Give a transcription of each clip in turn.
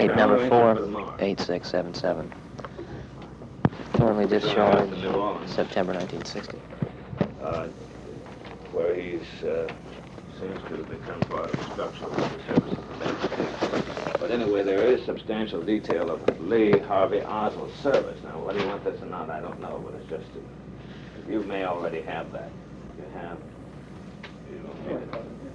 Tape number 48677. Currently discharged September 1960. Where he's seems to have become part of the structure of the service of the Navy. But anyway, there is substantial detail of Lee Harvey Oswald's service. Now, whether you want this or not, I don't know, but it's just, you may already have that. You have, you don't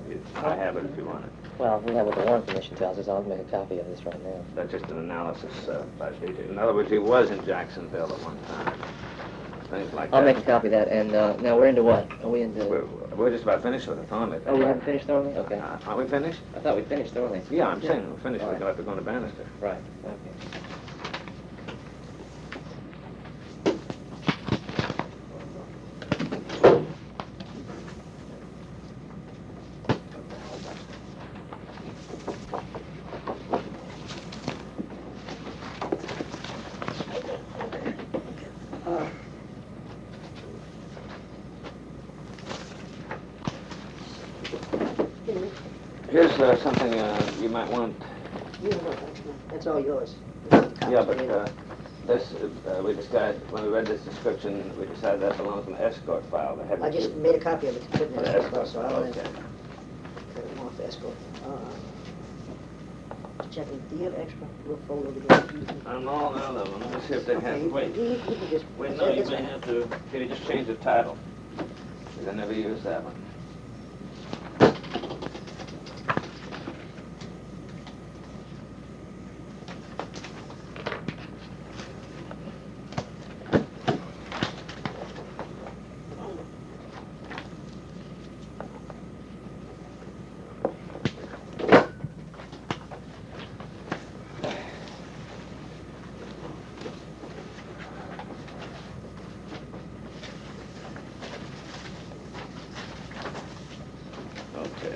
need it. I have it if you want it. Well, we have what the Warren Commission tells us. I'll make a copy of this right now. That's just an analysis by detail. In other words, he was in Jacksonville at one time. Things like I'll that. make a copy of that. And now we're into what? Are we into... We're just about finished with the Thornley. Oh, we haven't finished Thornley? Okay. Are we finished? I thought we finished Thornley. Yeah, I'm saying we're finished. All We're right. going to Bannister. Right. Okay. Here's something you might want. That's all yours. Yeah, but this, we decided, when we read this description, we decided that belongs in the escort file. I just made a copy of it to put in the escort, so I don't Okay. cut it off the escort. Checking, do you have extra? We'll fold over the I'm all out of them. Let me see if they have. Wait. You can just... Wait, no, you may have to. Can you just change the title? Because I never used that one. Okay.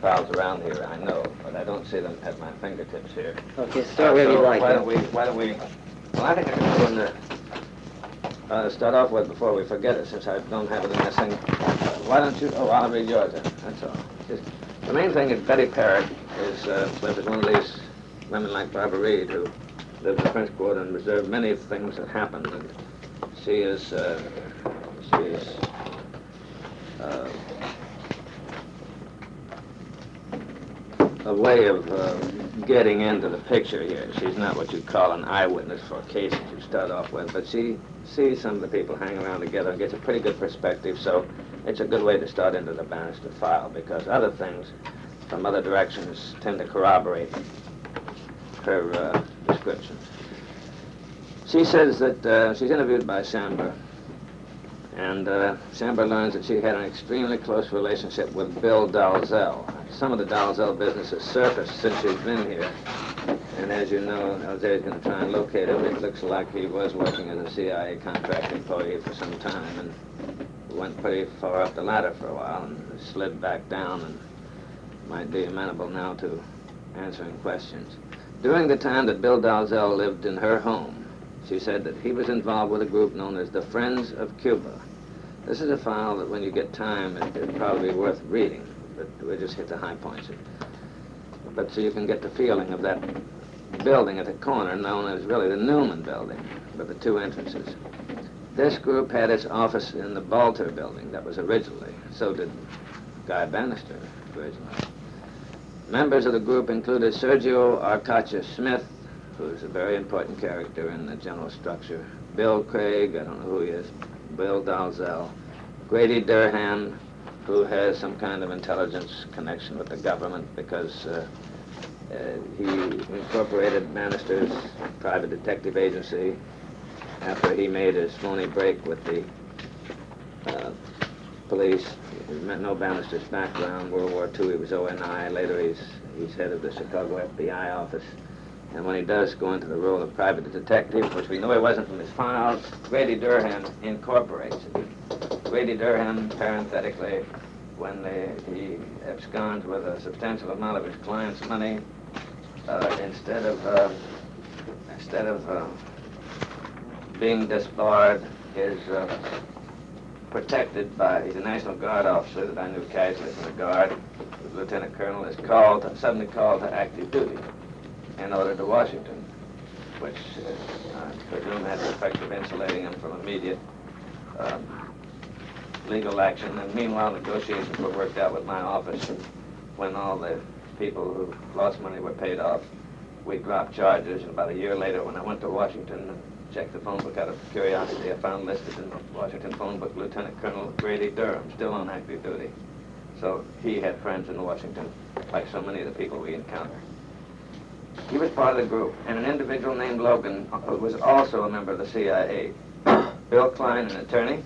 Files around here, I know, but I don't see them at my fingertips here. Okay, start wherever you like. Why don't we, well, I think I can go in the, start off with before we forget it, since I don't have it in this thing. Why don't you, oh, I'll read yours then, that's all. Just, the main thing is Betty Parrott is one of these women like Barbara Reed who lived in the French Quarter and observed many things that happened, and she is a way of getting into the picture here. She's not what you'd call an eyewitness for a case that you start off with, but she sees some of the people hanging around together and gets a pretty good perspective, so it's a good way to start into the Bannister file, because other things from other directions tend to corroborate her description. She says that she's interviewed by Sambor, and Sambor learns that she had an extremely close relationship with Bill Dalzell. Some of the Dalzell business has surfaced since she's been here, and as you know, Alzei's going to try and locate him. It looks like he was working as a CIA contract employee for some time, and went pretty far up the ladder for a while, and slid back down, and might be amenable now to answering questions. During the time that Bill Dalzell lived in her home, she said that he was involved with a group known as the Friends of Cuba. This is a file that when you get time, it'd probably be worth reading, but we'll just hit the high points. But so you can get the feeling of that building at the corner known as really the Newman building, with the two entrances. This group had its office in the Balter building that was originally. So did Guy Bannister originally. Members of the group included Sergio Arcacha Smith, who's a very important character in the general structure, Bill Craig, I don't know who he is, Bill Dalzell, Grady Durhan, who has some kind of intelligence connection with the government because He incorporated Bannister's private detective agency after he made his phony break with the police. He met no Bannister's background. World War II, he was ONI. Later, he's head of the Chicago FBI office. And when he does go into the role of private detective, which we know he wasn't from his files, Grady Durham incorporates it. Grady Durham, parenthetically, when he absconds with a substantial amount of his client's money, instead of being disbarred, is protected by, he's a National Guard officer that I knew casually from the Guard. The lieutenant colonel is suddenly called to active duty and ordered to Washington, which I presume had the effect of insulating him from immediate legal action. And meanwhile, negotiations were worked out with my office, and when all the people who lost money were paid off, we dropped charges. And about a year later, when I went to Washington and checked the phone book out of curiosity, I found listed in the Washington phone book Lieutenant Colonel Grady Durham, still on active duty. So he had friends in Washington, like so many of the people we encounter. He was part of the group, and an individual named Logan was also a member of the CIA. Bill Klein, an attorney,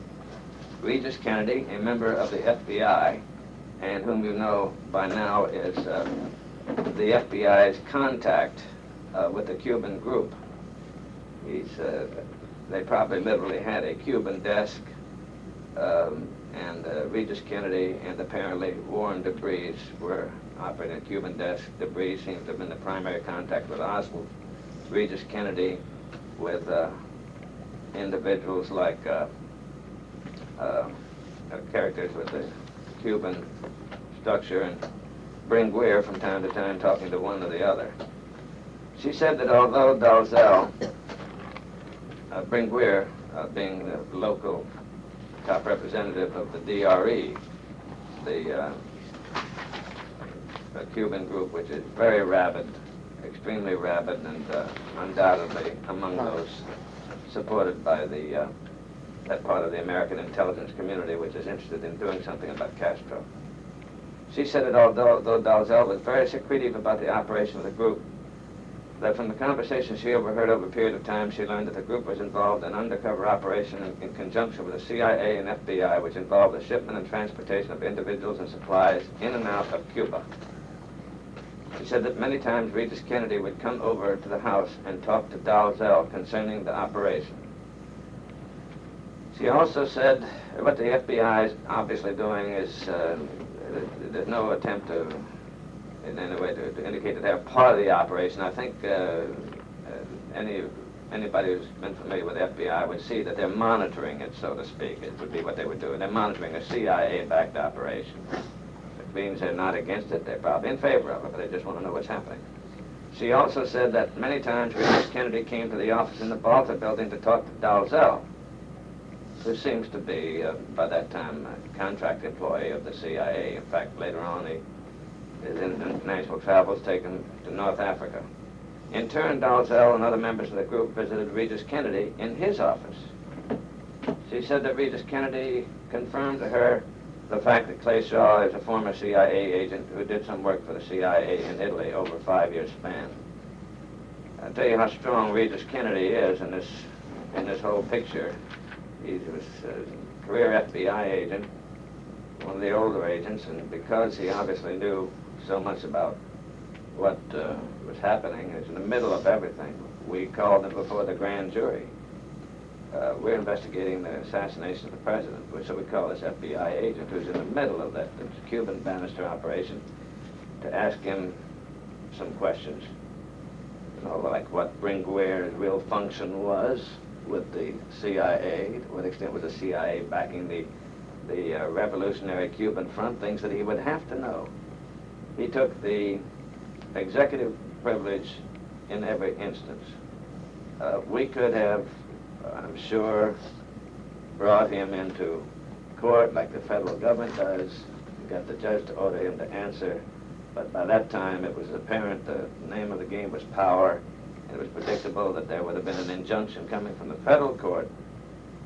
Regis Kennedy, a member of the FBI, and whom you know by now is the FBI's contact with the Cuban group. They probably literally had a Cuban desk, and Regis Kennedy and apparently Warren DeBreeze were operating a Cuban desk. DeBreeze seems to have been the primary contact with Oswald. Regis Kennedy with individuals like characters with the Cuban structure, and Bringuier from time to time talking to one or the other. She said that although Dalzell, Bringuier being the local top representative of the DRE, the Cuban group, which is very rabid, extremely rabid, and undoubtedly among those supported by that part of the American intelligence community which is interested in doing something about Castro. She said that although Dalzell was very secretive about the operation of the group, that from the conversations she overheard over a period of time, she learned that the group was involved in an undercover operation in conjunction with the CIA and FBI, which involved the shipment and transportation of individuals and supplies in and out of Cuba. She said that many times Regis Kennedy would come over to the house and talk to Dalzell concerning the operation. She also said what the FBI is obviously doing is there's no attempt to, in any way, to indicate that they're part of the operation. I think anybody who's been familiar with the FBI would see that they're monitoring it, so to speak. It would be what they would do. They're monitoring a CIA-backed operation. It means they're not against it. They're probably in favor of it, but they just want to know what's happening. She also said that many times Regis Kennedy came to the office in the Balta building to talk to Dalzell, who seems to be, by that time, a contract employee of the CIA. In fact, later on, his international travels take him to North Africa. In turn, Dalzell and other members of the group visited Regis Kennedy in his office. She said that Regis Kennedy confirmed to her the fact that Clay Shaw is a former CIA agent who did some work for the CIA in Italy over a 5-year span. I'll tell you how strong Regis Kennedy is in this whole picture. He was a career FBI agent, one of the older agents, and because he obviously knew so much about what was happening, he was in the middle of everything. We called him before the grand jury. We're investigating the assassination of the president, so we call this FBI agent who's in the middle of that Cuban Bannister operation to ask him some questions. You know, like what Bringuier's real function was with the CIA, to what extent was the CIA backing the revolutionary Cuban front, things that he would have to know. He took the executive privilege in every instance. We could have, I'm sure, brought him into court like the federal government does, got the judge to order him to answer, but by that time it was apparent the name of the game was power. It was predictable that there would have been an injunction coming from the federal court,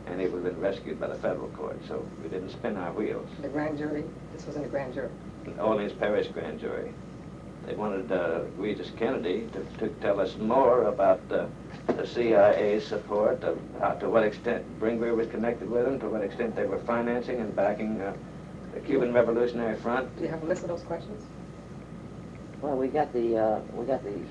and he would have been rescued by the federal court, so we didn't spin our wheels. The grand jury? This was in the grand jury? The Orleans Parish grand jury. They wanted Regis Kennedy to tell us more about the CIA support, of how, to what extent Bringuier was connected with them, to what extent they were financing and backing the Cuban Revolutionary Front. Do you have a list of those questions? Well, we got the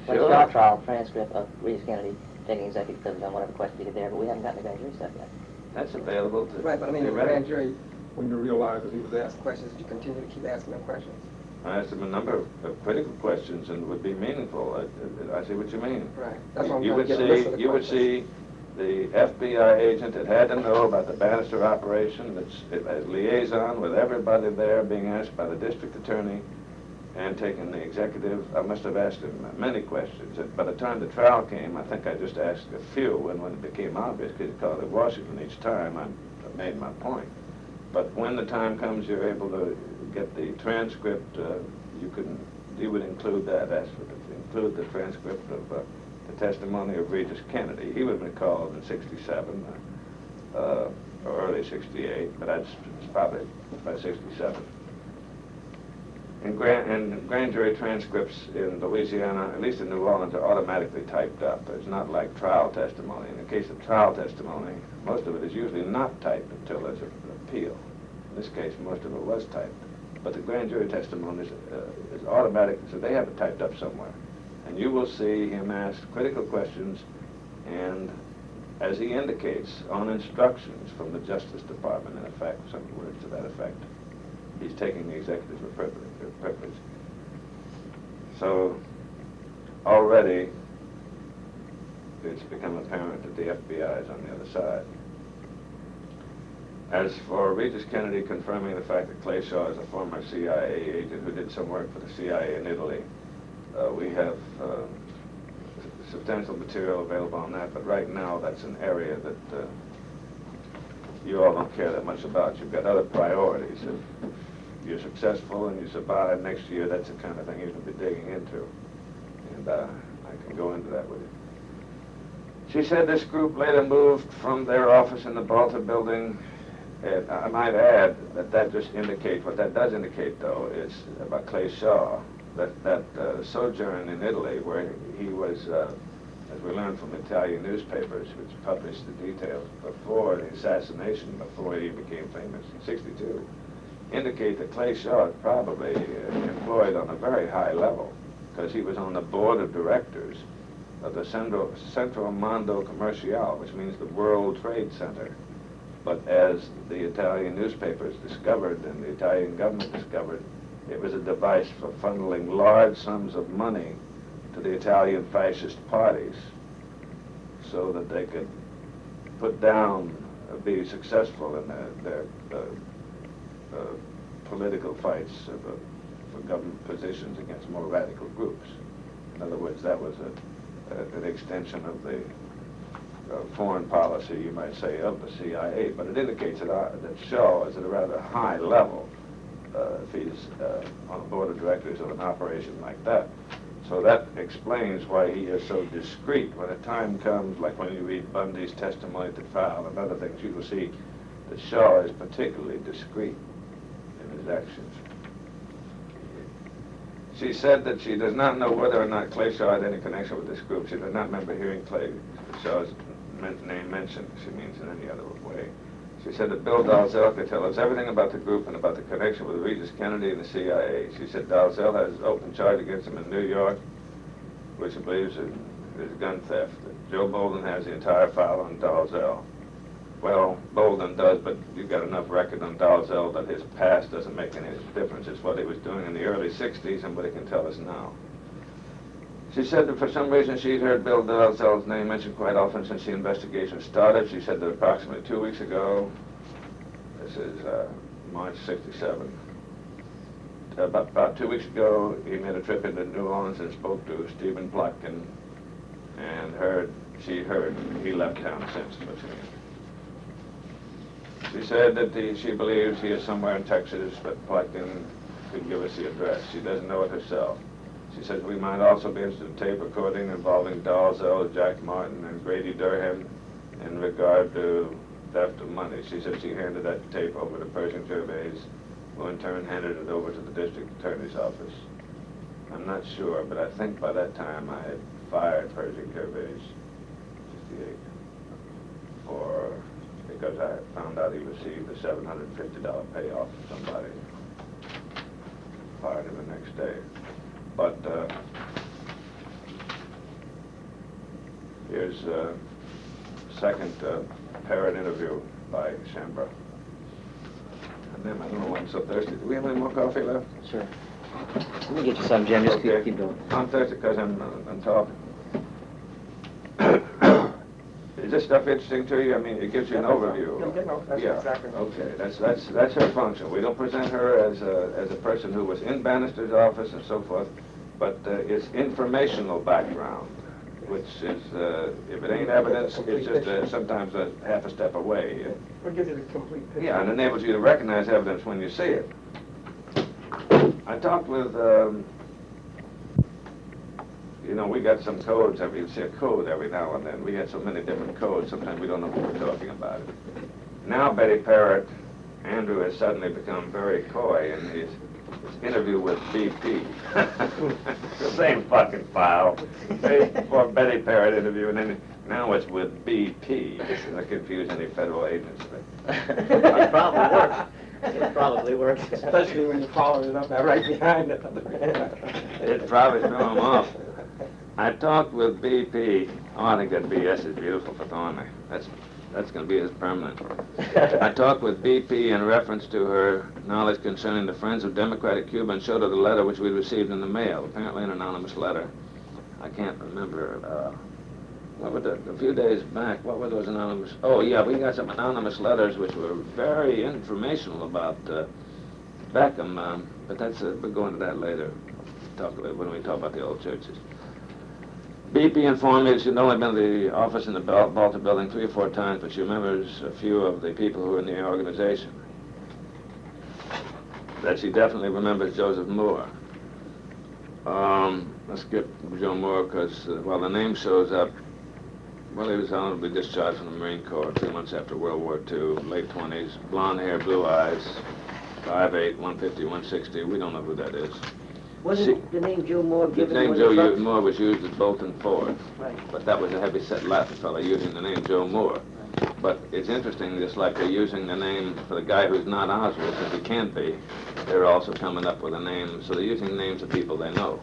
Sure. Shaw trial transcript of Regis Kennedy taking executive privilege on whatever question he did there, but we haven't gotten the grand jury stuff yet. That's available to Right, but I mean, be the read. grand jury, when you realized that he was asked questions, did you continue to keep asking them questions? I asked him a number of critical questions and would be meaningful. I see what you mean. Right. That's what I'm You trying would to get a list of see, the you would questions. see the FBI agent that had to know about the Bannister operation, that's a liaison with everybody there, being asked by the district attorney and taking the executive. I must have asked him many questions. And by the time the trial came, I think I just asked a few, and when it became obvious, because he called it Washington each time, I made my point. But when the time comes, you're able to get the transcript. You would include that, ask for include the transcript of the testimony of Regis Kennedy. He would have been called in '67 or early '68, but that's probably by '67. And grand jury transcripts in Louisiana, at least in New Orleans, are automatically typed up. It's not like trial testimony. In the case of trial testimony, most of it is usually not typed until there's an appeal. In this case, most of it was typed. But the grand jury testimony is automatic, so they have it typed up somewhere. And you will see him ask critical questions, and as he indicates, on instructions from the Justice Department, in effect, some words to that effect, he's taking the executive privilege. So already it's become apparent that the FBI is on the other side. As for Regis Kennedy confirming the fact that Clay Shaw is a former CIA agent who did some work for the CIA in Italy, we have substantial material available on that, but right now that's an area that you all don't care that much about. You've got other priorities. If you're successful and you survive next year, that's the kind of thing you're going to be digging into. And I can go into that with you. She said this group later moved from their office in the Balta building. And I might add that just indicates, what that does indicate, though, is about Clay Shaw, that sojourn in Italy, where he was, as we learned from Italian newspapers, which published the details before the assassination, before he became famous in '62, indicate that Clay Shaw is probably employed on a very high level, because he was on the board of directors of the Centro Mondo Commerciale, which means the World Trade Center. But as the Italian newspapers discovered and the Italian government discovered, it was a device for funneling large sums of money to the Italian fascist parties so that they could put down, be successful in their political fights for government positions against more radical groups. In other words, that was an extension of the foreign policy, you might say, of the CIA, but it indicates that Shaw is at a rather high level if he's on the board of directors of an operation like that. So that explains why he is so discreet. When a time comes, like when you read Bundy's testimony at the trial and other things, you will see that Shaw is particularly discreet in his actions. She said that she does not know whether or not Clay Shaw had any connection with this group. She does not remember hearing Clay Shaw's name mentioned, she means in any other way. She said that Bill Dalzell could tell us everything about the group and about the connection with Regis Kennedy and the CIA. She said Dalzell has open charge against him in New York, which he believes is gun theft. Joe Bolden has the entire file on Dalzell. Well, Bolden does, but you've got enough record on Dalzell that his past doesn't make any difference. It's what he was doing in the early '60s and what he can tell us now. She said that for some reason she'd heard Bill Dalzell's name mentioned quite often since the investigation started. She said that approximately 2 weeks ago, this is March '67, about 2 weeks ago, he made a trip into New Orleans and spoke to Stephen Plotkin, and she heard he left town since. She said that she believes he is somewhere in Texas, but Plotkin could give us the address. She doesn't know it herself. She says we might also be interested in tape recording involving Dalzell, Jack Martin, and Grady Durham in regard to theft of money. She said she handed that tape over to Pershing Gervais, who in turn handed it over to the district attorney's office. I'm not sure, but I think by that time I had fired Percy Gervais, 68, because I found out he received a $750 payoff from somebody. Fired him the next day. But here's a second parrot interview by Chambra. And then I don't know why I'm so thirsty. Do we have any more coffee left? Sure. Let me get you some, Jim. Just Okay. keep going. I'm thirsty because I'm talking. Is this stuff interesting to you? I mean, it gives you an overview. That's Yeah. exactly right. Okay, that's her function. We don't present her as a person who was in Bannister's office and so forth, but it's informational background, which is if it ain't evidence, it's just sometimes a half a step away. What gives you the complete picture? Yeah, and enables you to recognize evidence when you see it. I talked with, you know, we got some codes. You see a code every now and then. We had so many different codes, sometimes we don't know what we're talking about. Now Betty Parrott, Andrew has suddenly become very coy in his interview with BP. The same fucking file. For Betty Parrott interview, and then now it's with BP. This is to confuse any federal agency. It probably works. It probably works. Especially when you follow it up right behind it. It probably threw him off. I talked with BP. Oh, I think that BS is beautiful for Thornley. That's going to be his permanent. I talked with BP in reference to her knowledge concerning the Friends of Democratic Cuba and showed her the letter which we received in the mail, apparently an anonymous letter. I can't remember. What were a few days back, what were those anonymous? Oh, yeah, we got some anonymous letters which were very informational about Beckham, but we'll go into that later. When we talk about the old churches. BP informed me that she'd only been to the office in the Balta building 3 or 4 times, but she remembers a few of the people who were in the organization. That she definitely remembers Joseph Moore. Let's skip Joe Moore because, well, the name shows up. Well, he was honorably discharged from the Marine Corps 2 months after World War II, late 20s, blonde hair, blue eyes, 5'8", 150, 160. We don't know who that is. Wasn't the name Joe Moore The given name when Joe the truck- Moore was used at Bolton Ford, Right. but that was a heavy-set Latin fellow using the name Joe Moore. But it's interesting, just like they're using the name for the guy who's not Oswald, if he can't be, they're also coming up with a name, so they're using names of people they know.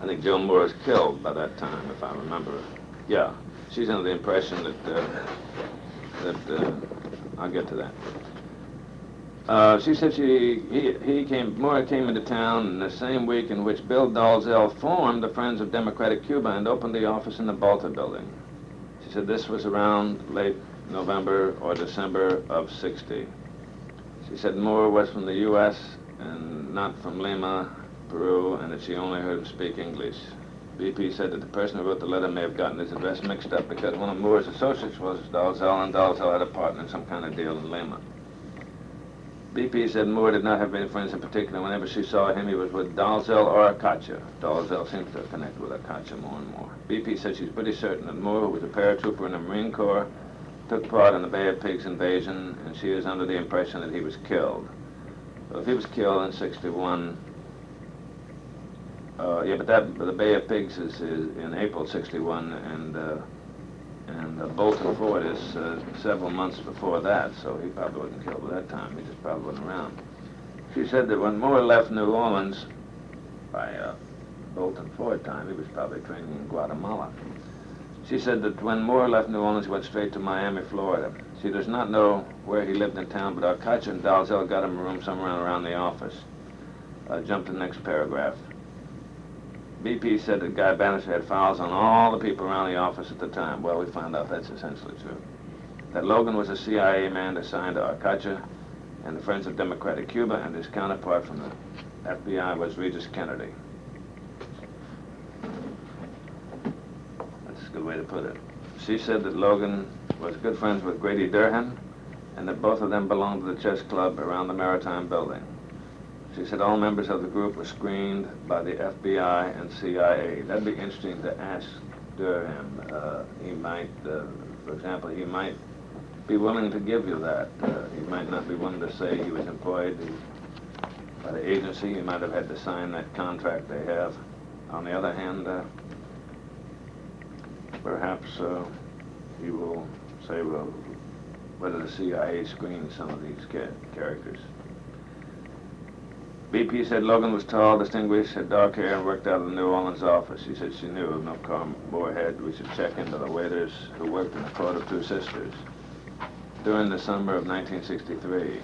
I think Joe Moore was killed by that time, if I remember. Yeah, she's under the impression that I'll get to that. She said Moore came into town in the same week in which Bill Dalzell formed the Friends of Democratic Cuba and opened the office in the Balta building. She said this was around late November or December of '60. She said Moore was from the U.S. and not from Lima, Peru, and that she only heard him speak English. BP said that the person who wrote the letter may have gotten his address mixed up because one of Moore's associates was Dalzell, and Dalzell had a partner in some kind of deal in Lima. BP said Moore did not have any friends in particular. Whenever she saw him, he was with Dalzell or Acacia. Dalzell seems to connect with Acacia more and more. BP said she's pretty certain that Moore, who was a paratrooper in the Marine Corps, took part in the Bay of Pigs invasion, and she is under the impression that he was killed. So if he was killed in '61, but the Bay of Pigs is in April '61, and Bolton Ford is several months before that, so he probably wasn't killed at that time. He just probably wasn't around. She said that when Moore left New Orleans by Bolton Ford time, he was probably training in Guatemala. She said that when Moore left New Orleans, he went straight to Miami, Florida. She does not know where he lived in town, but Arcacha and Dalzell got him a room somewhere around the office. Jump to the next paragraph. BP said that Guy Bannister had files on all the people around the office at the time. Well, we found out that's essentially true. That Logan was a CIA man assigned to Arcacha and the Friends of Democratic Cuba, and his counterpart from the FBI was Regis Kennedy. That's a good way to put it. She said that Logan was good friends with Grady Durhan, and that both of them belonged to the chess club around the Maritime building. She said all members of the group were screened by the FBI and CIA. That'd be interesting to ask Durham. He might, for example, he might be willing to give you that. He might not be willing to say he was employed. by the agency. You might have had to sign that contract they have. On the other hand, perhaps you will say, well, whether the CIA screened some of these characters. BP said Logan was tall, distinguished, had dark hair, and worked out of the New Orleans office. She said she knew of no car Moorhead. We should check into the waiters who worked in the Court of Two Sisters during the summer of 1963.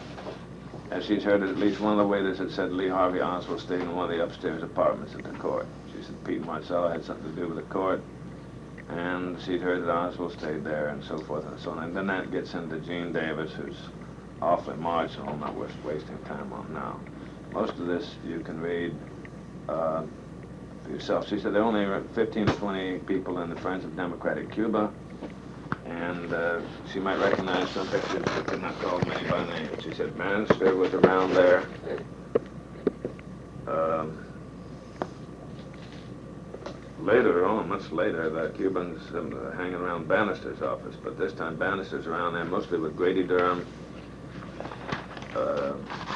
As she's heard, at least one of the waiters had said Lee Harvey Oswald stayed in one of the upstairs apartments at the court. She said Pete Marcello had something to do with the court, and she'd heard that Oswald stayed there, and so forth and so on. And then that gets into Gene Davis, who's awfully marginal, not worth wasting time on now. Most of this you can read for yourself. She said there are only 15 to 20 people in the Friends of Democratic Cuba, and she might recognize some pictures but could not call them any by name. She said Bannister was around there. Later on, much later, the Cubans hanging around Bannister's office, but this time Bannister's around there mostly with Grady Durham,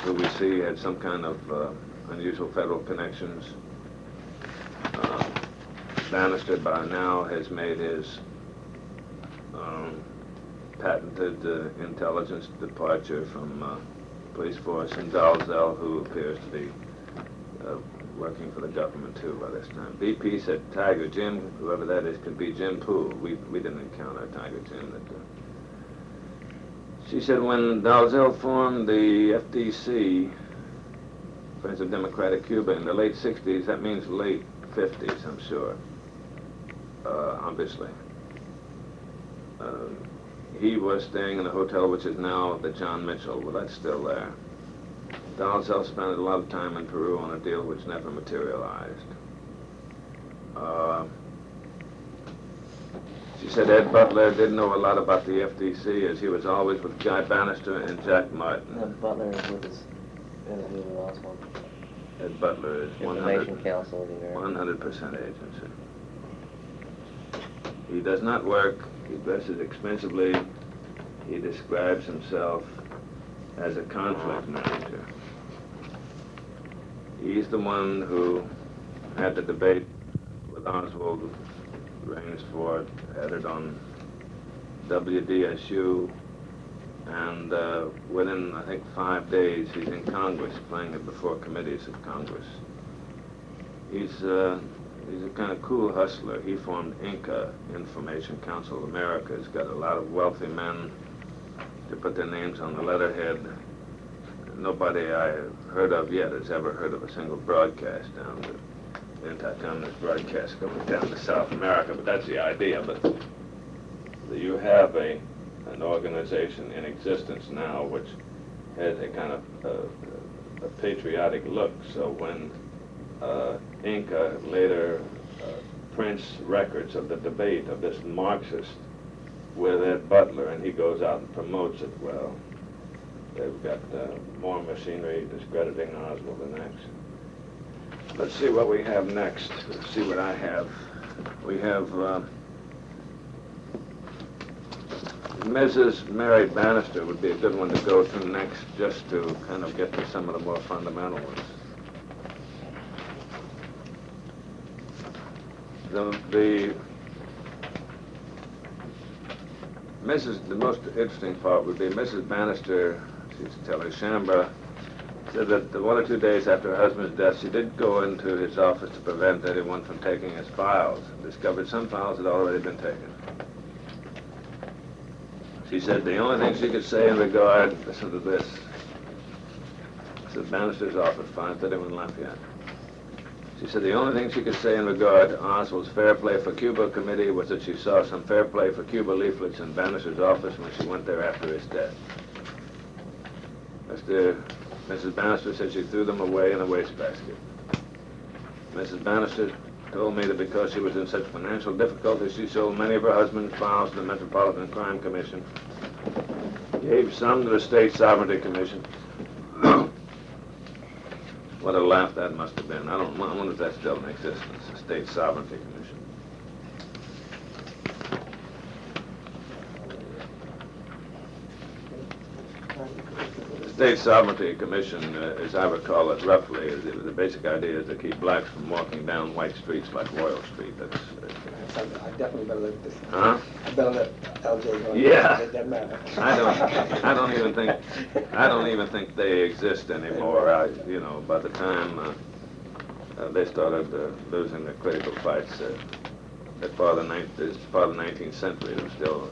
who we see had some kind of unusual federal connections. Bannister by now has made his patented intelligence departure from police force, and Dalzell, who appears to be working for the government too by this time. BP said Tiger Jim, whoever that is, could be Jim Poole. We didn't encounter Tiger Jim. She said when Dalzell formed the FDC, Friends of Democratic Cuba, in the late 60s, that means late 50s, I'm sure, obviously. He was staying in a hotel which is now the John Mitchell. Well, that's still there. Dalzell spent a lot of time in Peru on a deal which never materialized. She said Ed Butler did know a lot about the FDC, as he was always with Guy Bannister and Jack Martin. Ed Butler is with his interview with Oswald. Ed Butler is Information Council of the American. 100% agency. He does not work. He dresses expensively. He describes himself as a conflict manager. He's the one who had the debate with Oswald, arranged for it, had it on WDSU, and within, I think, 5 days, he's in Congress, playing it before committees of Congress. He's a kind of cool hustler. He formed INCA, Information Council of America. It's got a lot of wealthy men to put their names on the letterhead. Nobody I heard of yet has ever heard of a single broadcast down to anti-communist broadcast going down to South America, but that's the idea. But you have an organization in existence now which has a kind of a patriotic look. So when Inca later prints records of the debate of this Marxist with Ed Butler, and he goes out and promotes it, well, they've got more machinery discrediting Oswald than next. Let's see what we have next. Let's see what I have. We have Mrs. Mary Bannister would be a good one to go to next, just to kind of get to some of the more fundamental ones. The most interesting part would be Mrs. Bannister. She's telling Chambra, said that 1 or 2 days after her husband's death, she did go into his office to prevent anyone from taking his files, and discovered some files had already been taken. She said the only thing she could say in regard, listen to this, this is Bannister's office, 531 Lafayette. She said the only thing she could say in regard to Oswald's Fair Play for Cuba committee was that she saw some Fair Play for Cuba leaflets in Bannister's office when she went there after his death. Mrs. Bannister said she threw them away in a wastebasket. Mrs. Bannister told me that because she was in such financial difficulty, she sold many of her husband's files to the Metropolitan Crime Commission, gave some to the State Sovereignty Commission. What a laugh that must have been. I wonder if that's still in existence, the State Sovereignty Commission. The State Sovereignty Commission, as I recall it roughly, the basic idea is to keep blacks from walking down white streets like Royal Street. That's I definitely better let this. huh? I better let LJ go. Yeah. It doesn't matter. I don't even think they exist anymore. You know, by the time they started losing the critical fights as far as the 19th century, there was still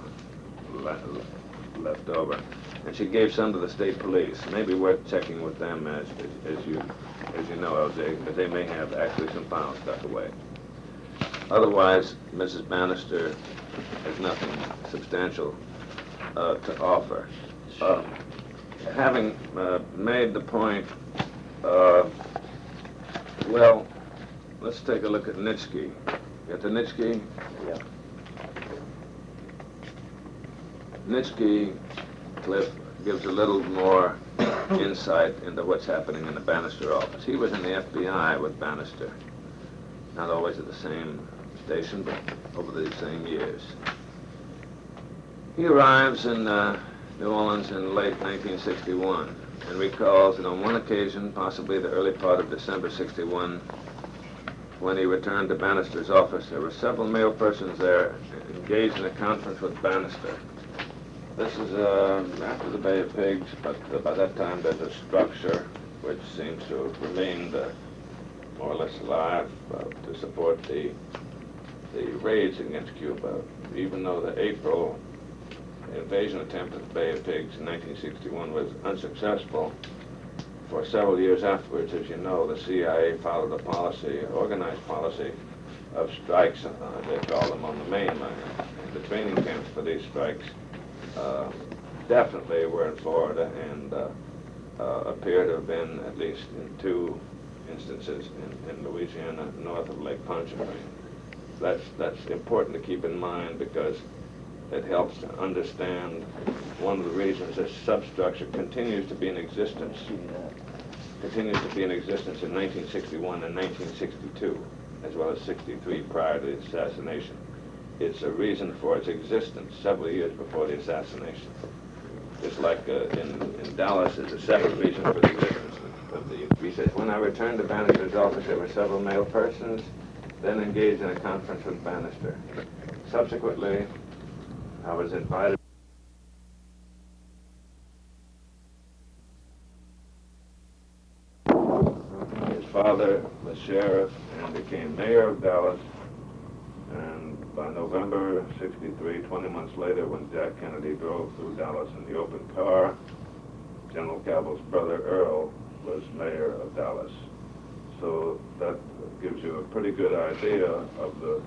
left over. And she gave some to the state police. Maybe worth checking with them as you know, LJ, because they may have actually some files stuck away. Otherwise, Mrs. Bannister has nothing substantial to offer. Having made the point, well, let's take a look at Nitsky. Got the Nitsky? Yeah. Nitsky, Cliff, gives a little more insight into what's happening in the Bannister office. He was in the FBI with Bannister. Not always at the same station, but over the same years. He arrives in New Orleans in late 1961 and recalls that on one occasion, possibly the early part of December 61, when he returned to Bannister's office, there were several male persons there engaged in a conference with Bannister. This is after the Bay of Pigs, but by that time there's a structure which seems to have remained more or less alive to support the raids against Cuba, even though the April invasion attempt at the Bay of Pigs in 1961 was unsuccessful. For several years afterwards, as you know, the CIA followed a policy, organized policy, of strikes, they call them, on the mainland. And the training camps for these strikes definitely were in Florida and appear to have been, at least in 2 instances, in Louisiana, north of Lake Pontchartrain. That's important to keep in mind because it helps to understand one of the reasons this substructure continues to be in existence. Continues to be in existence in 1961 and 1962, as well as 63 prior to the assassination. It's a reason for its existence several years before the assassination. Just like in Dallas, there's a separate reason for the existence of the... He says, when I returned to Bannister's office, there were several male persons, then engaged in a conference with Bannister. Subsequently, I was invited. His father was sheriff and became mayor of Dallas. And by November '63, 20 months later, when Jack Kennedy drove through Dallas in the open car, General Cabell's brother Earl was mayor of Dallas. So that gives you a pretty good idea of the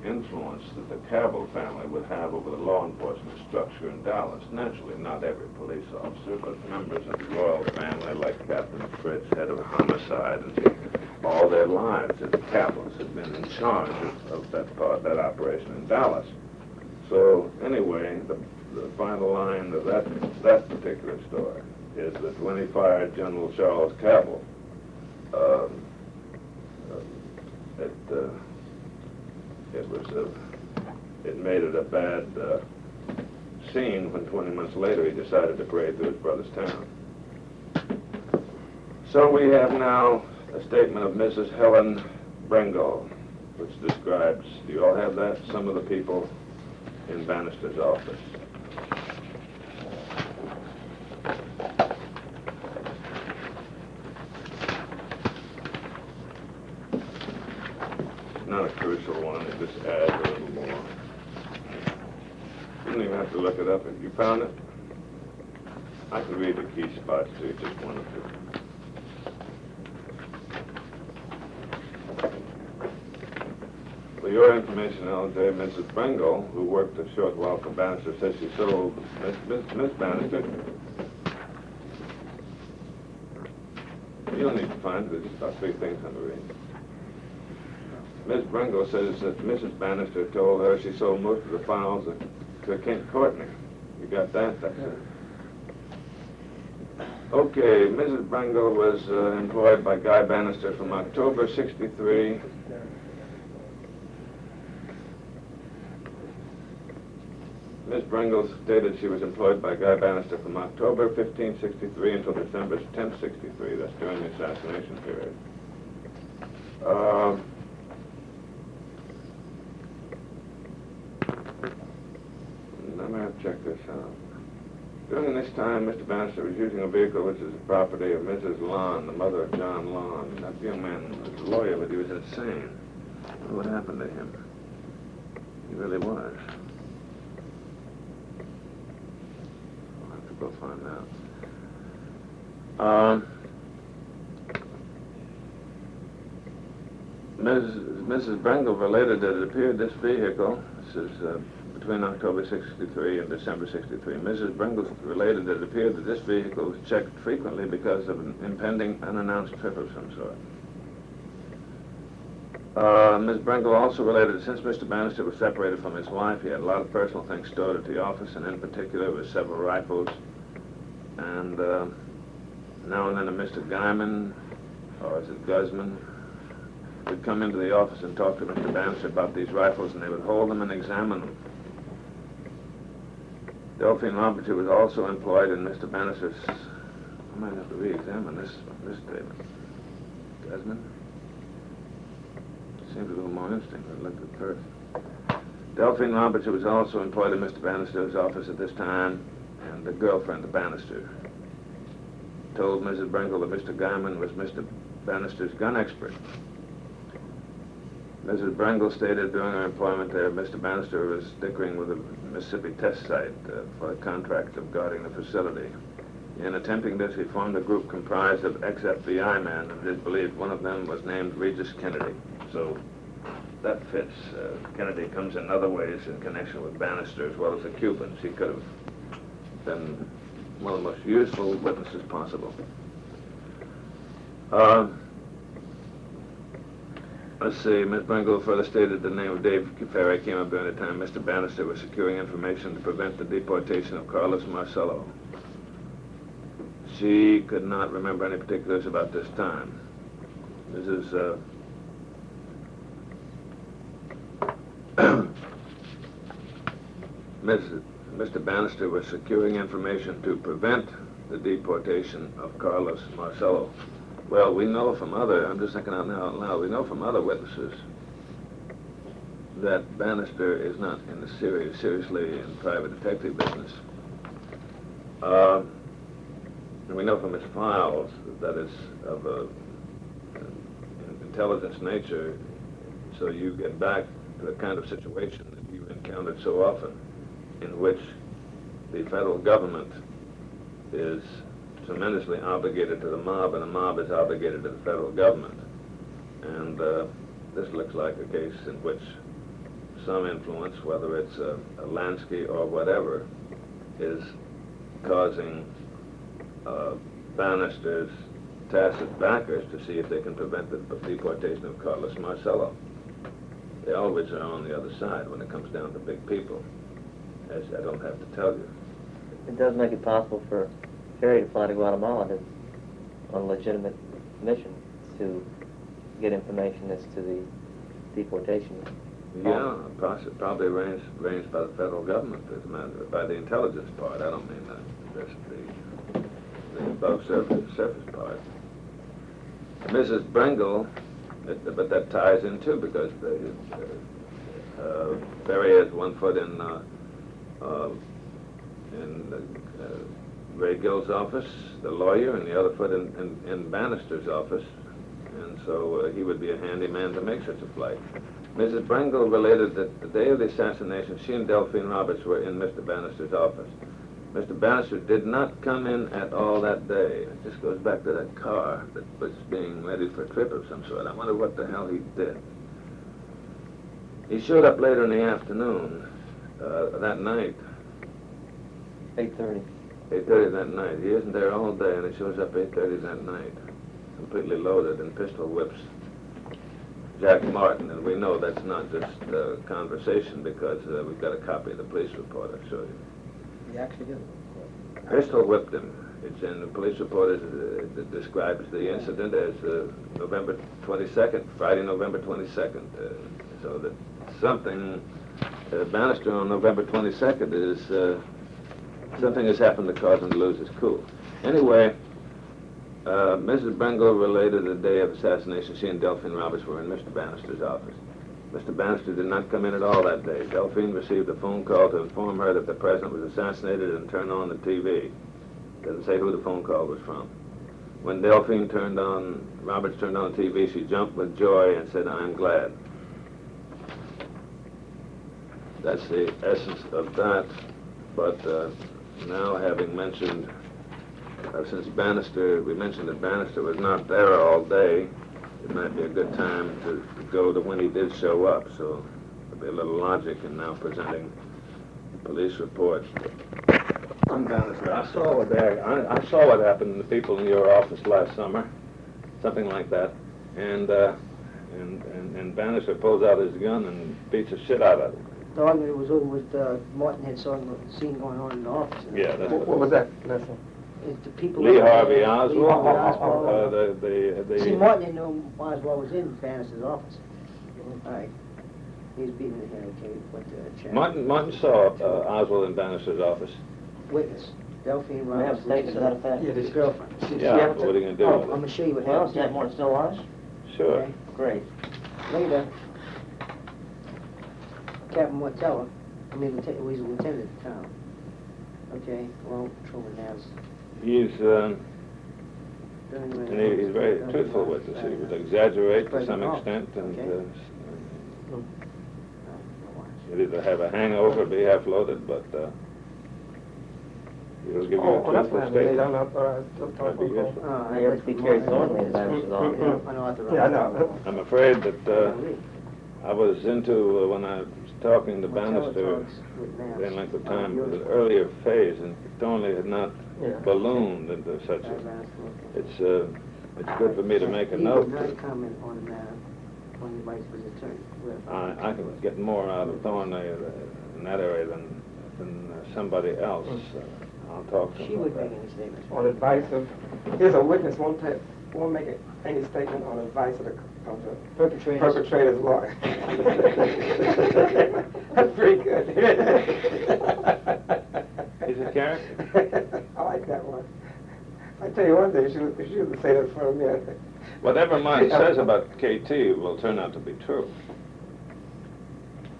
influence that the Cabell family would have over the law enforcement structure in Dallas. Naturally, not every police officer, but members of the royal family, like Captain Fritz, head of a homicide, and all their lives, the Cabells had been in charge of that operation in Dallas. So anyway, the final line of that particular story is that when he fired General Charles Cabell, it made it a bad scene when 20 months later he decided to parade through his brother's town. So we have now a statement of Mrs. Helen Brengle, which describes, do you all have that? Some of the people in Bannister's office. Not a crucial one, it just adds a little more. You don't even have to look it up. If you found it, I can read the key spots to you, just one or two. For your information, LJ, Mrs. Brengle, who worked a short while for Bannister, says she sold Miss Bannister. You don't need to find it, there's just about 3 things on the read. Ms. Brengle says that Mrs. Bannister told her she sold most of the files to Kent Courtney. You got that? That's it. Okay, Mrs. Brengle was employed by Guy Bannister from October '63 Miss Bringle stated she was employed by Guy Bannister from October 1563 until December 1063. That's during the assassination period. Let me check this out. During this time, Mr. Bannister was using a vehicle which is the property of Mrs. Lon, the mother of John Lon. That young man was a lawyer, but he was insane. I wonder what happened to him. He really was. I'll have to go find out. Mrs. Bringle related that it appeared this vehicle, this is between October 63 and December 63. Mrs. Bringle related that it appeared that this vehicle was checked frequently because of an impending unannounced trip of some sort. Ms. Bringle also related that since Mr. Bannister was separated from his wife, he had a lot of personal things stored at the office, and in particular was several rifles. And now and then a Mr. Guyman, or is it Guzman, would come into the office and talk to Mr. Bannister about these rifles, and they would hold them and examine them. Delphine Lamberture was also employed in Mr. Bannister's... I might have to re-examine this statement. Desmond? Seems a little more instinct than looked at first. Delphine Lamberture was also employed in Mr. Bannister's office at this time, and the girlfriend of Bannister told Mrs. Bringle that Mr. Guyman was Mr. Bannister's gun expert. Mrs. Bringle stated during her employment there, Mr. Bannister was dickering with the Mississippi test site for a contract of guarding the facility. In attempting this, he formed a group comprised of ex-FBI men, and it is believed one of them was named Regis Kennedy. So that fits. Kennedy comes in other ways in connection with Bannister as well as the Cubans. He could have been one of the most useful witnesses possible. Let's see, Ms. Bringle further stated the name of Dave Ferry came up during the time Mr. Bannister was securing information to prevent the deportation of Carlos Marcello. She could not remember any particulars about this time. Mrs. Mr. Bannister was securing information to prevent the deportation of Carlos Marcello. Well, we know from other, I'm just thinking out loud, we know from other witnesses that Bannister is not in the seriously in private detective business. And we know from his files that it's of an intelligence nature, so you get back to the kind of situation that you encountered so often, in which the federal government is tremendously obligated to the mob, and the mob is obligated to the federal government. And this looks like a case in which some influence, whether it's a Lansky or whatever, is causing Bannister's tacit backers to see if they can prevent the deportation of Carlos Marcello. They always are on the other side when it comes down to big people, as I don't have to tell you. It does make it possible for Ferry to fly to Guatemala on a legitimate mission to get information as to the deportation. Yeah, probably arranged by the federal government, as a matter of, by the intelligence part. I don't mean the above surface part. Mrs. Bringle, but that ties in too, because Ferry has one foot in Ray Gill's office, the lawyer, and the other foot in Bannister's office, and so he would be a handy man to make such a flight. Mrs. Bringle related that the day of the assassination, she and Delphine Roberts were in Mr. Bannister's office. Mr. Bannister did not come in at all that day. It just goes back to that car that was being ready for a trip of some sort. I wonder what the hell he did. He showed up later in the afternoon that night. 8:30. 8:30 that night. He isn't there all day, and he shows up 8:30 that night, completely loaded and pistol whips Jack Martin, and we know that's not just conversation because we've got a copy of the police report I'll show you. He actually did. Pistol whipped him. It's in the police report. It describes the incident as November 22nd, Friday, November 22nd. So that something Bannister on November 22nd is something has happened to cause him to lose his cool. Anyway, Mrs. Brengle related the day of assassination. She and Delphine Roberts were in Mr. Bannister's office. Mr. Bannister did not come in at all that day. Delphine received a phone call to inform her that the president was assassinated and turned on the TV. Doesn't say who the phone call was from. When Roberts turned on the TV, she jumped with joy and said, "I'm glad." That's the essence of that. But now, having mentioned, since we mentioned that Bannister was not there all day, it might be a good time to go to when he did show up. So there'll be a little logic in now presenting police reports on Bannister. I saw what happened to the people in your office last summer, something like that, and Bannister pulls out his gun and beats the shit out of him. The argument was over with Martin had seen going on in the office. Yeah, that's What was that, Nelson? The people Lee Harvey Lee Oswald. Oswald. See, Martin didn't know Oswald was in Bannister's office. All right. He was beating the head, okay, but Martin saw Oswald in Bannister's office. witness. Delphine We have Roberts. statements to that effect. Yeah, His girlfriend. Yeah, what are you going to do I'm with going to it? show you what Well, happened. is that more still alive? Sure. Okay. Great. Later, Captain Martella, he's a lieutenant at the time. Okay, well, patrolman now. He's very truthful with us. He would exaggerate to some extent, and he'd either have a hangover or be half loaded, but he'll give you a That's truthful what statement. Might be useful. I heard to be carried thornley in Bannister's office. Unauthorized. Yeah, I know. I'm afraid that I was into, when I was talking to Bannister, that length of time, was an earlier phase, and Thornley had not ballooned into such a... It's good for me to make a note. He would not comment on the matter when he writes for his attorney. I can get more out of Thornley in that area than somebody else. I'll talk to him. She wouldn't make any statements. On advice of, here's a witness, won't make any statement on advice of the perpetrator's lawyer. That's pretty good. He's a character. I like that one. I tell you one thing, she would say that for me. Whatever Martin says about KT will turn out to be true.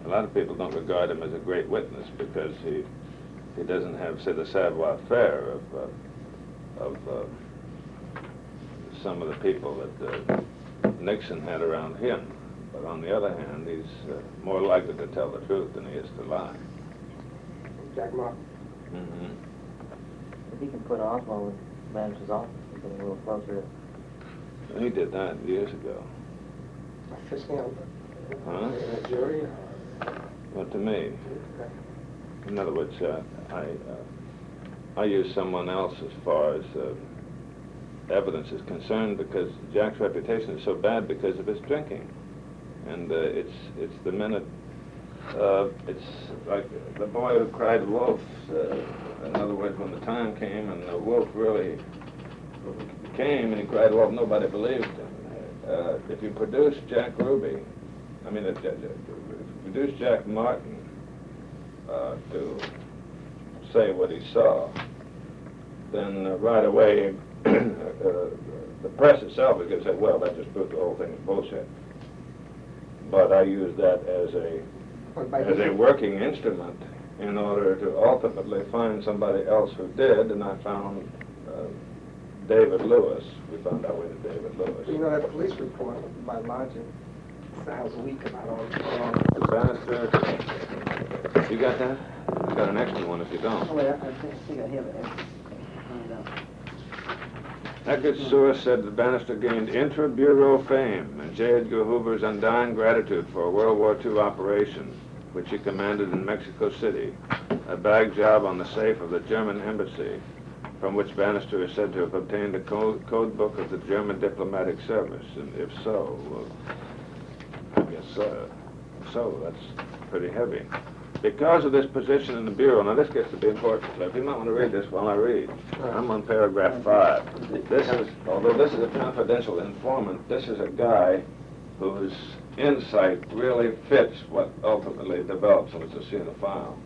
A lot of people don't regard him as a great witness because he doesn't have, say, the savoir-faire of some of the people that Nixon had around him. But on the other hand, he's more likely to tell the truth than he is to lie. Jack Mark. Mm-hmm. If he can put Oswald in Bannister's office, he's getting a little closer to... He did that years ago. Fishing on Huh? the jury. Well, to me. In other words, I use someone else as far as evidence is concerned because Jack's reputation is so bad because of his drinking. And it's the minute, it's like the boy who cried wolf. In other words, when the time came and the wolf really came and he cried wolf, nobody believed him. If you produce Jack Ruby, if you produce Jack Martin to say what he saw, then right away the press itself is going to say, well, that just proved the whole thing is bullshit. But I use that as a working instrument in order to ultimately find somebody else who did, and I found David Lewis. We found our way to David Lewis. You know, that police report by Margin sounds weak about all this. The Bannister, you got that? You got an extra one if you don't. Oh, wait, I think I have it. Eckert's source said that Bannister gained intra-bureau fame and J. Edgar Hoover's undying gratitude for a World War II operation, which he commanded in Mexico City, a bag job on the safe of the German embassy, from which Bannister is said to have obtained a code book of the German diplomatic service. And if so, well, I guess so, that's pretty heavy. Because of this position in the Bureau, now this gets to be important, Cliff. You might want to read this while I read. I'm on paragraph 5. This is, although this is a confidential informant, this is a guy whose insight really fits what ultimately develops what you'll see in the file.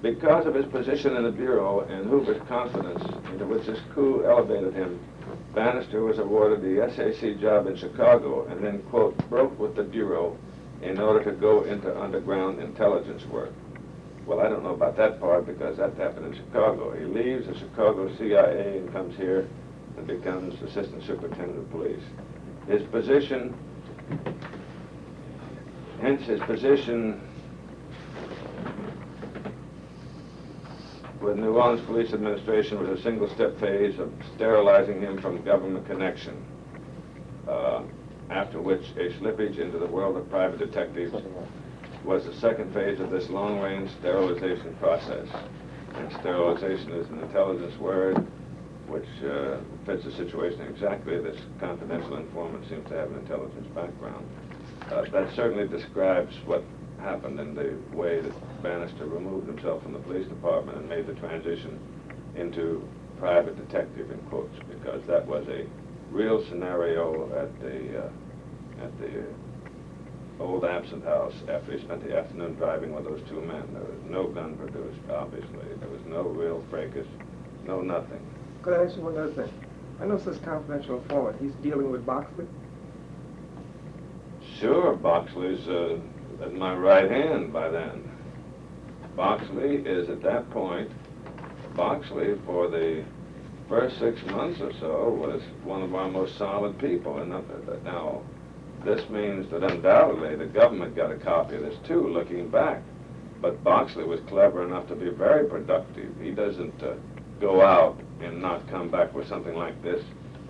Because of his position in the Bureau and Hoover's confidence, into which this coup elevated him, Bannister was awarded the SAC job in Chicago and then, quote, broke with the Bureau in order to go into underground intelligence work. Well, I don't know about that part because that happened in Chicago. He leaves the Chicago CIA and comes here and becomes Assistant Superintendent of Police. His position, hence his position with New Orleans Police Administration was a single-step phase of sterilizing him from government connection, after which a slippage into the world of private detectives was the second phase of this long-range sterilization process. And sterilization is an intelligence word which fits the situation exactly. This confidential informant seems to have an intelligence background. That certainly describes what happened in the way that Bannister removed himself from the police department and made the transition into private detective, in quotes, because that was a real scenario at the old Absent House after he spent the afternoon driving with those two men. There was no gun produced, obviously. There was no real fracas, no nothing. Could I ask you one other thing? I know this confidential informant, he's dealing with Boxley? Sure, Boxley's at my right hand by then. Boxley is at that point, Boxley for the first 6 months or so was one of our most solid people. And now, this means that undoubtedly the government got a copy of this too, looking back. But Boxley was clever enough to be very productive. He doesn't go out and not come back with something like this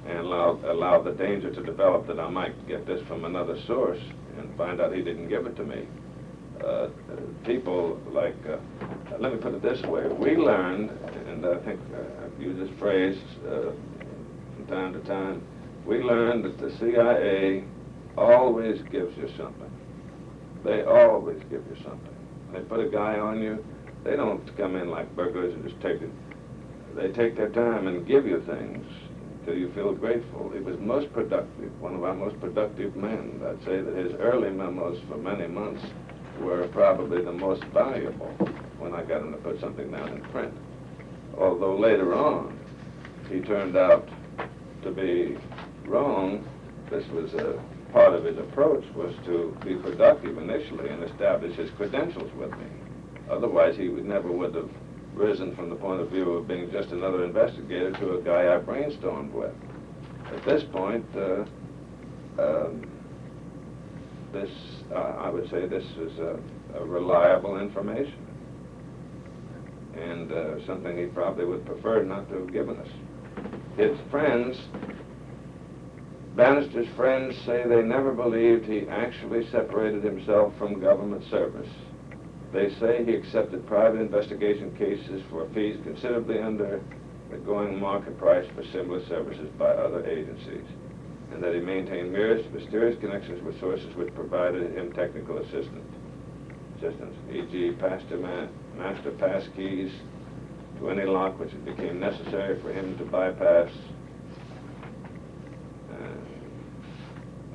and allow the danger to develop that I might get this from another source and find out he didn't give it to me. People like, let me put it this way, we learned, and I think I've used this phrase from time to time, we learned that the CIA always gives you something. They always give you something. They put a guy on you, they don't come in like burglars and just take it. They take their time and give you things till you feel grateful. He was most productive, one of our most productive men. I'd say that his early memos for many months were probably the most valuable when I got him to put something down in print. Although later on, he turned out to be wrong. This was a part of his approach, was to be productive initially and establish his credentials with me. Otherwise, he never would have risen from the point of view of being just another investigator to a guy I brainstormed with. At this point, I would say this is a reliable information and something he probably would prefer not to have given us. His friends, Bannister's friends, say they never believed he actually separated himself from government service. They say he accepted private investigation cases for fees considerably under the going market price for similar services by other agencies, and that he maintained mysterious connections with sources which provided him technical assistance, e.g. master pass keys to any lock which it became necessary for him to bypass.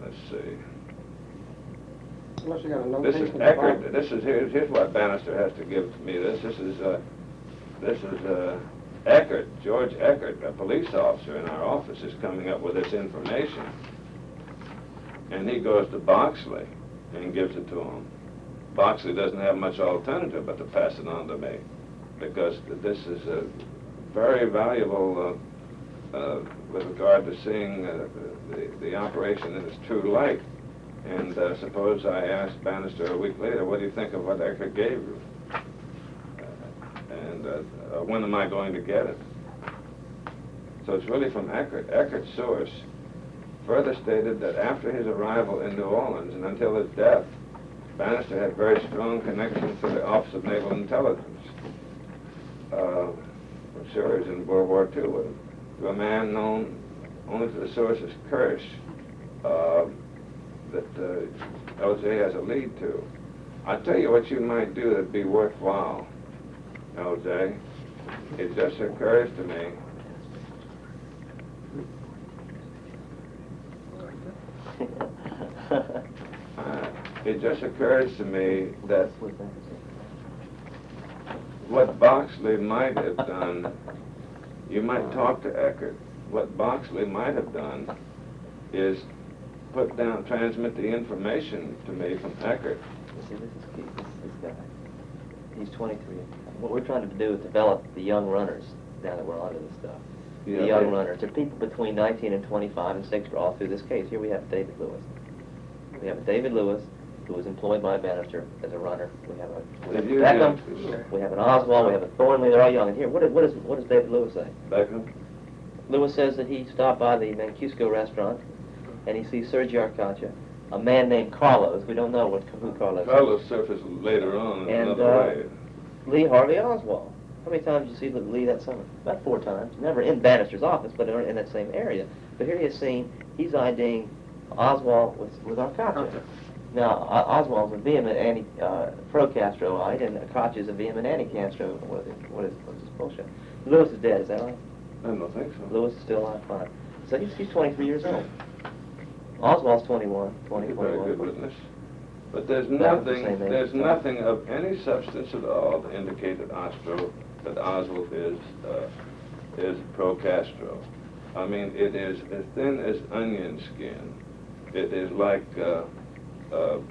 Let's see. Unless you got a This is notation Eckert. This is here's what Bannister has to give to me. This is Eckert, George Eckert, a police officer in our office, is coming up with this information, and he goes to Boxley and gives it to him. Boxley doesn't have much alternative but to pass it on to me, because this is a very valuable with regard to seeing the operation in its true light. And suppose I asked Bannister a week later, what do you think of what Eckert gave you? And when am I going to get it? So it's really from Eckert. Eckert's source further stated that after his arrival in New Orleans and until his death, Bannister had very strong connections to the Office of Naval Intelligence. I'm sure he was in World War II with him. To a man known only to the source as Kirsch, that LJ has a lead to. I'll tell you what you might do that'd be worthwhile, LJ. It just occurs to me. it just occurs to me that what Boxley might have done, you might talk to Eckert. What Boxley might have done is transmit the information to me from Eckert. You see, this is key. This guy. He's 23. What we're trying to do is develop the young runners now that we're onto this stuff. Yeah, the young runners. They're people between 19 and 25 and 6 are all through this case. Here we have David Lewis. We have a David Lewis who was employed by Bannister as a runner. We have a Beckham. We have an Oswald. We have a Thornley. They're all young. And here, what does David Lewis say? Beckham? Lewis says that he stopped by the Mancuso restaurant and he sees Sergio Arcacha, a man named Carlos. We don't know who Carlos is. Carlos surfaced later on in And, another way. Lee Harvey Oswald. How many times did you see Lee that summer? About 4 times. Never in Bannister's office, but in that same area. But here he is seen, he's IDing Oswald with Arcacha. Okay. Now, Oswald's a vehement pro-Castroite, and Arcacha's a vehement anti-Castro. What is this bullshit? Lewis is dead, is that right? I don't think so. Lewis is still alive, fine. So he's 23 years old. Oswald's 21, 20, He's a 21. very good witness. But there's nothing of any substance at all to indicate that Oswald is pro-Castro. I mean, it is as thin as onion skin. It is like,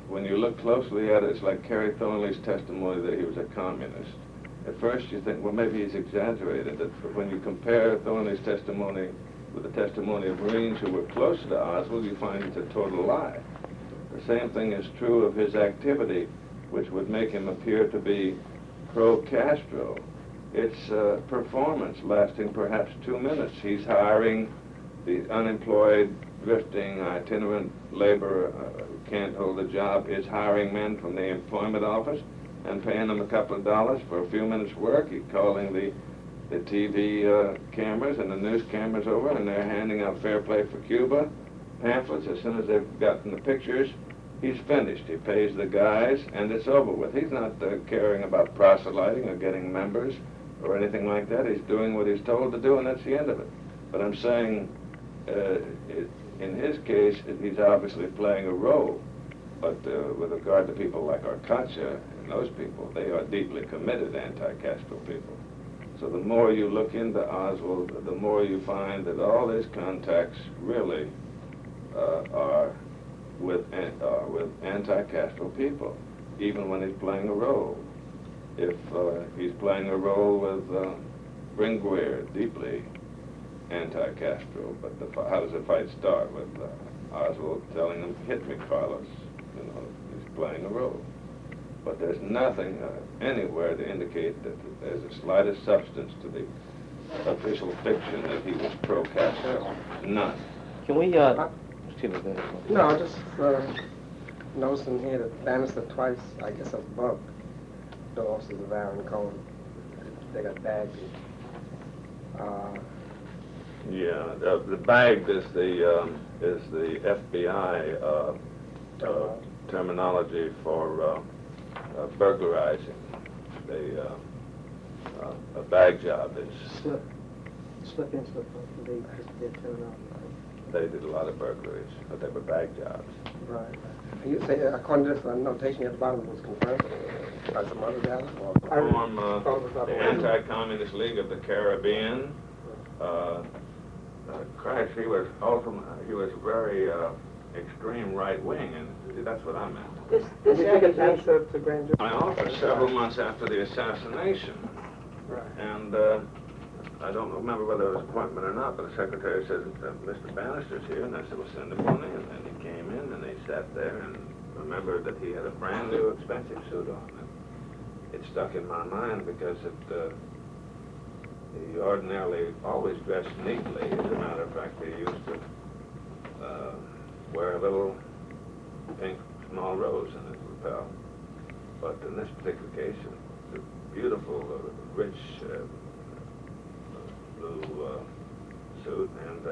when you look closely at it, it's like Kerry Thornley's testimony that he was a communist. At first you think, well, maybe he's exaggerated it, but when you compare Thornley's testimony with the testimony of Marines who were closer to Oswald, you find it's a total lie. The same thing is true of his activity, which would make him appear to be pro-Castro. It's a performance lasting perhaps 2 minutes. He's hiring the unemployed, drifting, itinerant laborer who can't hold a job, is hiring men from the employment office and paying them a couple of dollars for a few minutes' work. He's calling the TV cameras and the news cameras over, and they're handing out Fair Play for Cuba pamphlets. As soon as they've gotten the pictures, he's finished. He pays the guys, and it's over with. He's not caring about proselyting or getting members or anything like that. He's doing what he's told to do, and that's the end of it. But I'm saying, in his case, he's obviously playing a role. But with regard to people like Arcacha and those people, they are deeply committed anti-Castro people. So the more you look into Oswald, the more you find that all his contacts really are with anti-Castro people, even when he's playing a role. If he's playing a role with Bringuier, deeply anti-Castro, but how does the fight start? With Oswald telling him, "Hit me, Carlos." You know, he's playing a role. But there's nothing anywhere to indicate that there's the slightest substance to the official fiction that he was pro-Castro. None. Can we, excuse me, go ahead. No, I just noticing here that Bannister twice, I guess, above the officers of Aaron Cohen. They got bagged. Yeah, the bagged is the FBI terminology for burglarizing. A bag job is... Slip in, slip out. They turn out. They did a lot of burglaries, but they were bag jobs. Right. You say, according to this notation at the bottom, it was confirmed by some other guys? From the Anti-Communist League of the Caribbean. Christ, he was very extreme right-wing, and that's what I meant. This accusation to grand jury. My office several months after the assassination. Right. And I don't remember whether it was an appointment or not, but the secretary said, Mr. Bannister's here, and I said, well, send him on in. And he came in, and they sat there, and remembered that he had a brand new expensive suit on. And it stuck in my mind because he ordinarily always dressed neatly. As a matter of fact, he used to wear a little pink small rose in his lapel. But in this particular case, the beautiful, rich blue suit, and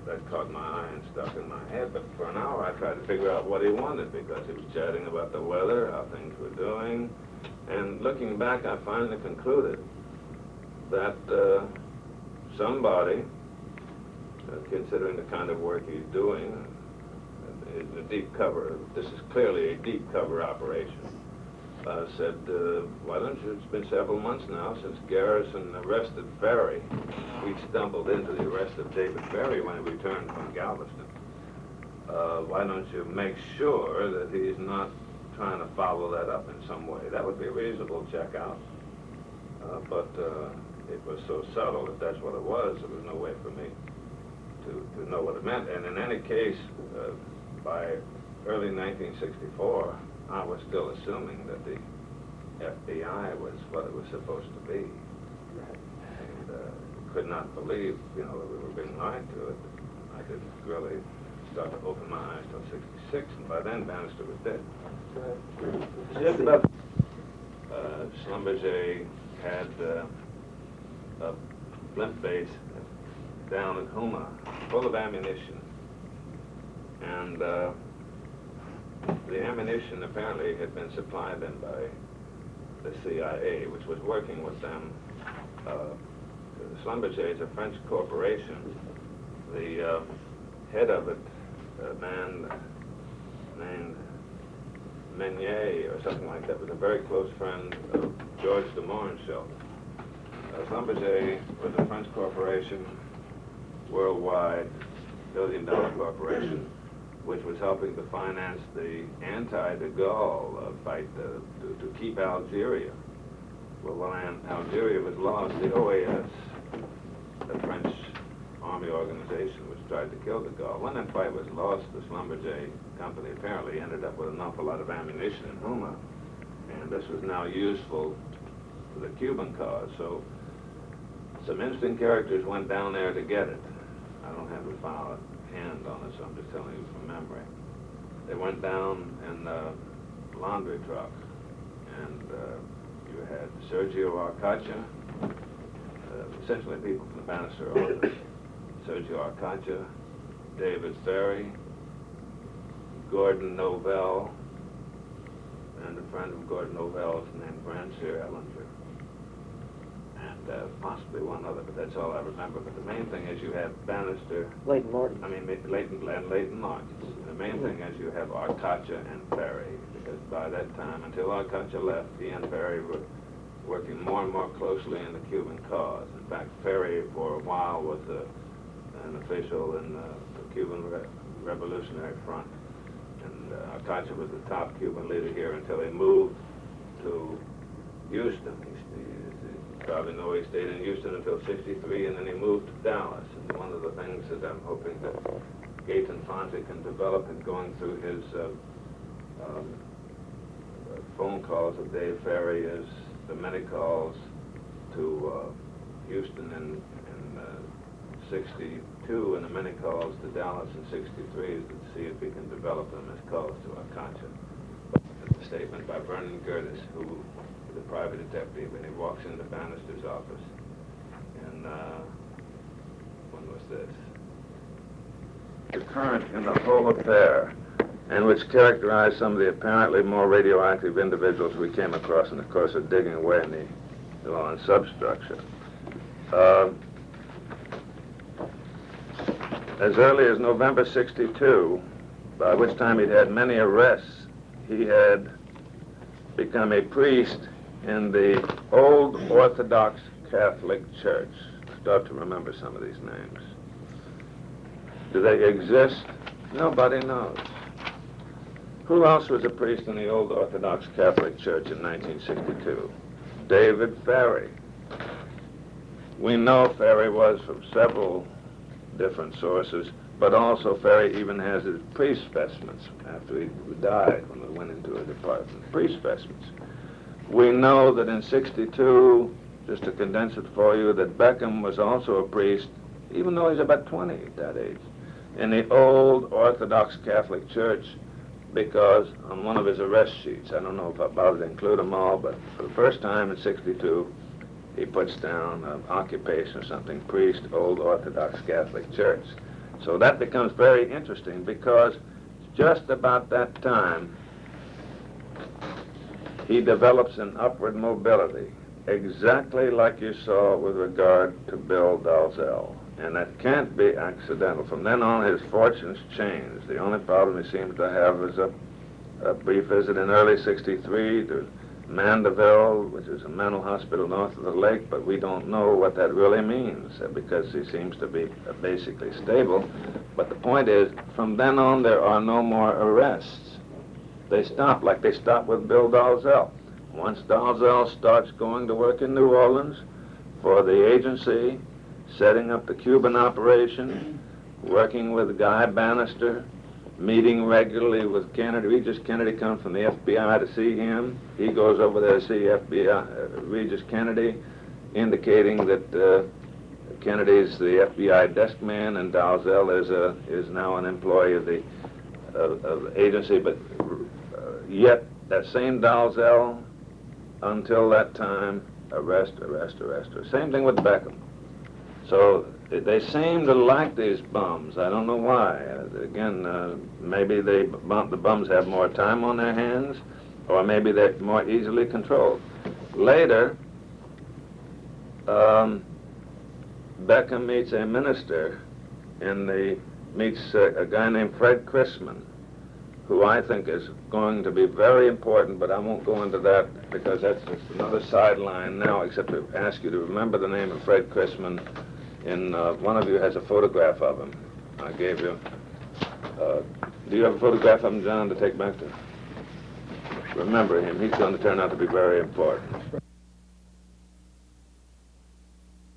that caught my eye and stuck in my head. But for an hour, I tried to figure out what he wanted, because he was chatting about the weather, how things were doing. And looking back, I finally concluded that somebody, considering the kind of work he's doing is a deep cover. This is clearly a deep cover operation. Said, why don't you, it's been several months now since Garrison arrested Ferry. We stumbled into the arrest of David Ferry when he returned from Galveston. Why don't you make sure that he's not trying to follow that up in some way? That would be a reasonable checkout. But it was so subtle that that's what it was. There was no way for me to know what it meant. And in any case, by early 1964, I was still assuming that the FBI was what it was supposed to be. And could not believe, that we were being lied to. I didn't really start to open my eyes till 66, and by then Bannister was dead. Just about Schlumberger had a blimp base down at Houma, full of ammunition. And the ammunition apparently had been supplied then by the CIA, which was working with them. Schlumberger is a French corporation. The head of it, a man named Meunier or something like that, was a very close friend of George de Mohrenschildt. Schlumberger was a French corporation, worldwide, billion-dollar corporation, which was helping to finance the anti-de Gaulle fight to keep Algeria. Well, when Algeria was lost, the OAS, the French army organization, which tried to kill de Gaulle, when that fight was lost, the Schlumberger company apparently ended up with an awful lot of ammunition in Houma, and this was now useful for the Cuban cause. So some interesting characters went down there to get it. I don't have the file at hand on it, so I'm just telling you from memory. They went down in a laundry truck, and you had Sergio Arcacha, essentially people from the Bannister office, Sergio Arcacha, David Ferry, Gordon Novell, and a friend of Gordon Novell's named Bransier Ellinger. And possibly one other, but that's all I remember. But the main thing is you have Bannister... Leighton Martin. Leighton Martin. The main thing is you have Arcacha and Ferry, because by that time, until Arcacha left, he and Ferry were working more and more closely in the Cuban cause. In fact, Ferry, for a while, was an official in the Cuban Revolutionary Front. And Arcacha was the top Cuban leader here until he moved to Houston. You probably know he stayed in Houston until '63, and then he moved to Dallas. And one of the things that I'm hoping that Gaten Fonte can develop in going through his phone calls of Dave Ferry is the many calls to Houston in '62 and the many calls to Dallas in '63 to see if we can develop them as calls to Arcacha. A statement by Vernon Curtis, who is a private detective, when he walks into Bannister's office. And when was this? The current in the whole affair, and which characterized some of the apparently more radioactive individuals we came across in the course of digging away in the New Orleans substructure. As early as November '62, by which time he'd had many arrests, he had become a priest in the old Orthodox Catholic Church. Start to remember some of these names. Do they exist? Nobody knows. Who else was a priest in the old Orthodox Catholic Church in 1962? David Ferry. We know Ferry was from several different sources, but also Ferry even has his priest specimens after he died when we went into a department. Priest specimens. We know that in '62, just to condense it for you, that Beckham was also a priest, even though he's about 20 at that age, in the old Orthodox Catholic Church, because on one of his arrest sheets, I don't know if I bothered to include them all, but for the first time in '62, he puts down occupation or something, priest, old Orthodox Catholic Church. So that becomes very interesting, because just about that time, he develops an upward mobility, exactly like you saw with regard to Bill Dalzell. And that can't be accidental. From then on, his fortunes changed. The only problem he seems to have is a brief visit in early '63 to Mandeville, which is a mental hospital north of the lake, but we don't know what that really means because he seems to be basically stable. But the point is, from then on, there are no more arrests. They stop, like they stopped with Bill Dalzell. Once Dalzell starts going to work in New Orleans for the agency, setting up the Cuban operation, working with Guy Bannister, meeting regularly with Kennedy. Regis Kennedy comes from the FBI to see him. He goes over there to see Regis Kennedy, indicating that Kennedy's the FBI desk man and Dalzell is now an employee of the agency. But yet that same Dalzell, until that time, arrest. Same thing with Beckham. So they seem to like these bums. I don't know why. Again, maybe the bums have more time on their hands, or maybe they're more easily controlled. Later, Beckham meets a minister meets a guy named Fred Chrisman, who I think is going to be very important, but I won't go into that because that's just another sideline now, except to ask you to remember the name of Fred Chrisman. One of you has a photograph of him. I gave you. Do you have a photograph of him, John, to take back to? Remember him. He's going to turn out to be very important.